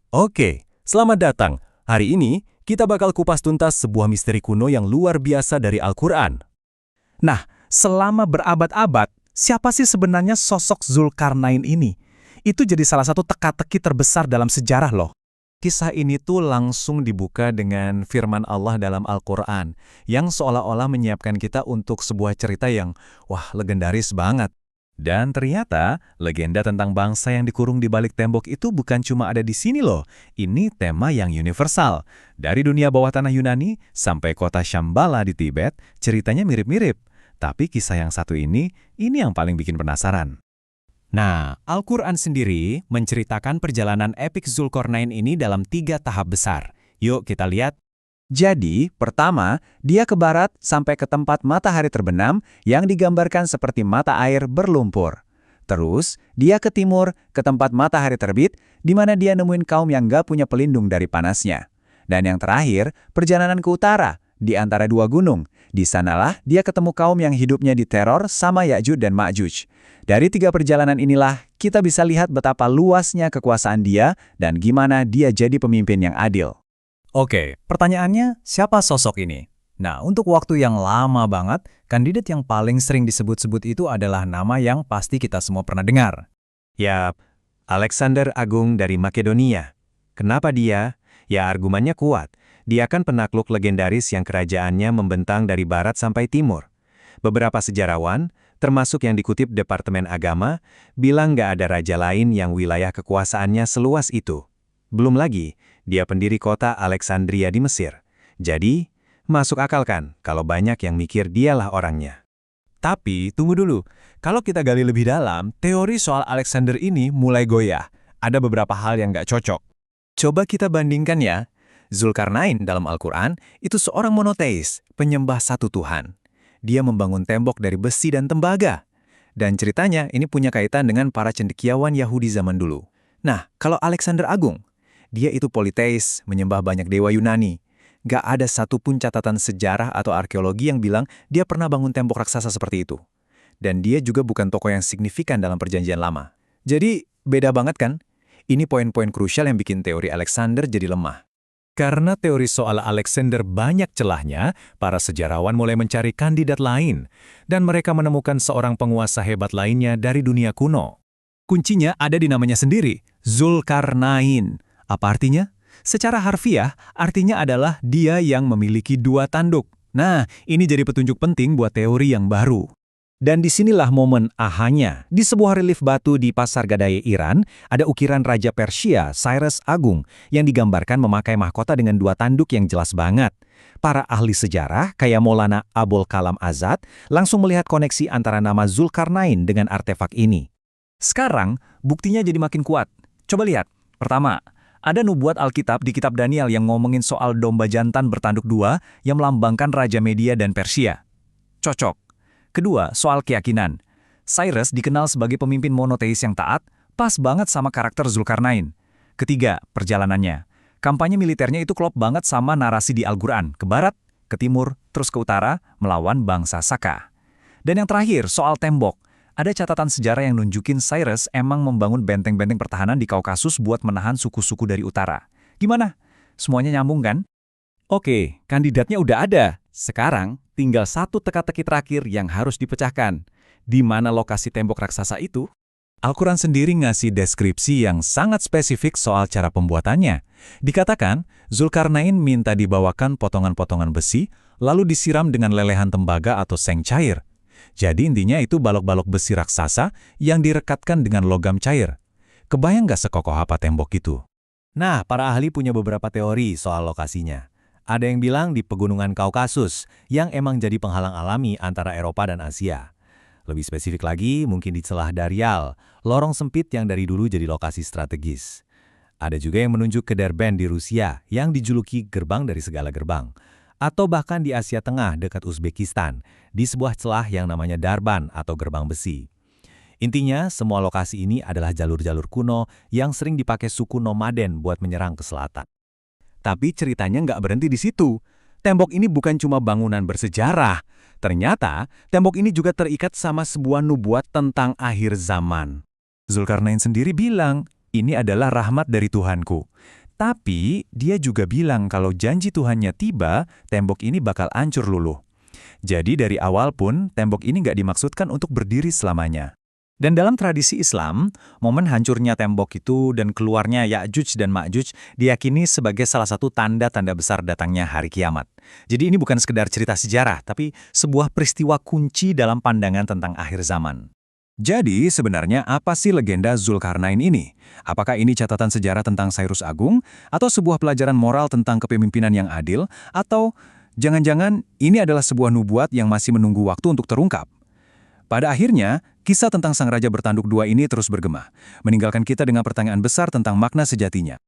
Oke, selamat datang. Hari ini, kita bakal kupas tuntas sebuah misteri kuno yang luar biasa dari Al-Quran. Nah, selama berabad-abad, siapa sih sebenarnya sosok Zulkarnain ini? Itu jadi salah satu teka-teki terbesar dalam sejarah loh. Kisah ini tuh langsung dibuka dengan firman Allah dalam Al-Quran, yang seolah-olah menyiapkan kita untuk sebuah cerita yang, legendaris banget. Dan ternyata, legenda tentang bangsa yang dikurung di balik tembok itu bukan cuma ada di sini loh. Ini tema yang universal. Dari dunia bawah tanah Yunani sampai kota Shambhala di Tibet, ceritanya mirip-mirip. Tapi kisah yang satu ini yang paling bikin penasaran. Nah, Al-Quran sendiri menceritakan perjalanan epik Zulkarnain ini dalam 3 tahap besar. Yuk kita lihat. Jadi, pertama, dia ke barat sampai ke tempat matahari terbenam yang digambarkan seperti mata air berlumpur. Terus, dia ke timur, ke tempat matahari terbit, di mana dia nemuin kaum yang gak punya pelindung dari panasnya. Dan yang terakhir, perjalanan ke utara, di antara 2 gunung. Di sanalah dia ketemu kaum yang hidupnya diteror sama Ya'juj dan Ma'juj. Dari 3 perjalanan inilah, kita bisa lihat betapa luasnya kekuasaan dia dan gimana dia jadi pemimpin yang adil. Oke, pertanyaannya, siapa sosok ini? Nah, untuk waktu yang lama banget, kandidat yang paling sering disebut-sebut itu adalah nama yang pasti kita semua pernah dengar. Yap, Alexander Agung dari Makedonia. Kenapa dia? Ya argumennya kuat. Dia kan penakluk legendaris yang kerajaannya membentang dari barat sampai timur. Beberapa sejarawan, termasuk yang dikutip Departemen Agama, bilang nggak ada raja lain yang wilayah kekuasaannya seluas itu. Belum lagi, dia pendiri kota Alexandria di Mesir. Jadi, masuk akal kan kalau banyak yang mikir dialah orangnya. Tapi, tunggu dulu. Kalau kita gali lebih dalam, teori soal Alexander ini mulai goyah. Ada beberapa hal yang nggak cocok. Coba kita bandingkan ya. Zulkarnain dalam Al-Quran itu seorang monoteis, penyembah satu Tuhan. Dia membangun tembok dari besi dan tembaga. Dan ceritanya ini punya kaitan dengan para cendekiawan Yahudi zaman dulu. Nah, kalau Alexander Agung, dia itu politeis, menyembah banyak dewa Yunani. Gak ada satupun catatan sejarah atau arkeologi yang bilang dia pernah bangun tembok raksasa seperti itu. Dan dia juga bukan tokoh yang signifikan dalam perjanjian lama. Jadi, beda banget kan? Ini poin-poin krusial yang bikin teori Alexander jadi lemah. Karena teori soal Alexander banyak celahnya, para sejarawan mulai mencari kandidat lain. Dan mereka menemukan seorang penguasa hebat lainnya dari dunia kuno. Kuncinya ada di namanya sendiri, Zulkarnain. Apa artinya? Secara harfiah, artinya adalah dia yang memiliki 2 tanduk. Nah, ini jadi petunjuk penting buat teori yang baru. Dan disinilah momen ahanya. Di sebuah relief batu di Pasar Gadai Iran, ada ukiran Raja Persia, Cyrus Agung, yang digambarkan memakai mahkota dengan 2 tanduk yang jelas banget. Para ahli sejarah, kayak Maulana Abul Kalam Azad, langsung melihat koneksi antara nama Zulkarnain dengan artefak ini. Sekarang, buktinya jadi makin kuat. Coba lihat. Pertama, ada nubuat Alkitab di kitab Daniel yang ngomongin soal domba jantan bertanduk 2 yang melambangkan Raja Media dan Persia. Cocok. Kedua, soal keyakinan. Cyrus dikenal sebagai pemimpin monoteis yang taat, pas banget sama karakter Zulkarnain. Ketiga, perjalanannya. Kampanye militernya itu klop banget sama narasi di Al-Quran, ke barat, ke timur, terus ke utara, melawan bangsa Saka. Dan yang terakhir, soal tembok. Ada catatan sejarah yang nunjukin Cyrus emang membangun benteng-benteng pertahanan di Kaukasus buat menahan suku-suku dari utara. Gimana? Semuanya nyambung kan? Oke, kandidatnya udah ada. Sekarang, tinggal satu teka-teki terakhir yang harus dipecahkan. Di mana lokasi tembok raksasa itu? Al-Quran sendiri ngasih deskripsi yang sangat spesifik soal cara pembuatannya. Dikatakan, Zulkarnain minta dibawakan potongan-potongan besi, lalu disiram dengan lelehan tembaga atau seng cair. Jadi intinya itu balok-balok besi raksasa yang direkatkan dengan logam cair. Kebayang nggak sekokoh apa tembok itu? Nah, para ahli punya beberapa teori soal lokasinya. Ada yang bilang di pegunungan Kaukasus, yang emang jadi penghalang alami antara Eropa dan Asia. Lebih spesifik lagi, mungkin di celah Darial, lorong sempit yang dari dulu jadi lokasi strategis. Ada juga yang menunjuk ke Derbent di Rusia, yang dijuluki gerbang dari segala gerbang. Atau bahkan di Asia Tengah dekat Uzbekistan, di sebuah celah yang namanya Darban atau gerbang besi. Intinya, semua lokasi ini adalah jalur-jalur kuno yang sering dipakai suku nomaden buat menyerang ke selatan. Tapi ceritanya nggak berhenti di situ. Tembok ini bukan cuma bangunan bersejarah. Ternyata, tembok ini juga terikat sama sebuah nubuat tentang akhir zaman. Zulkarnain sendiri bilang, ini adalah rahmat dari Tuhanku. Tapi dia juga bilang kalau janji Tuhannya tiba, tembok ini bakal hancur luluh. Jadi dari awal pun, tembok ini nggak dimaksudkan untuk berdiri selamanya. Dan dalam tradisi Islam, momen hancurnya tembok itu dan keluarnya Ya'juj dan Ma'juj diyakini sebagai salah satu tanda-tanda besar datangnya hari kiamat. Jadi ini bukan sekedar cerita sejarah, tapi sebuah peristiwa kunci dalam pandangan tentang akhir zaman. Jadi sebenarnya apa sih legenda Zulkarnain ini? Apakah ini catatan sejarah tentang Cyrus Agung? Atau sebuah pelajaran moral tentang kepemimpinan yang adil? Atau jangan-jangan ini adalah sebuah nubuat yang masih menunggu waktu untuk terungkap? Pada akhirnya, kisah tentang sang raja bertanduk dua ini terus bergema, meninggalkan kita dengan pertanyaan besar tentang makna sejatinya.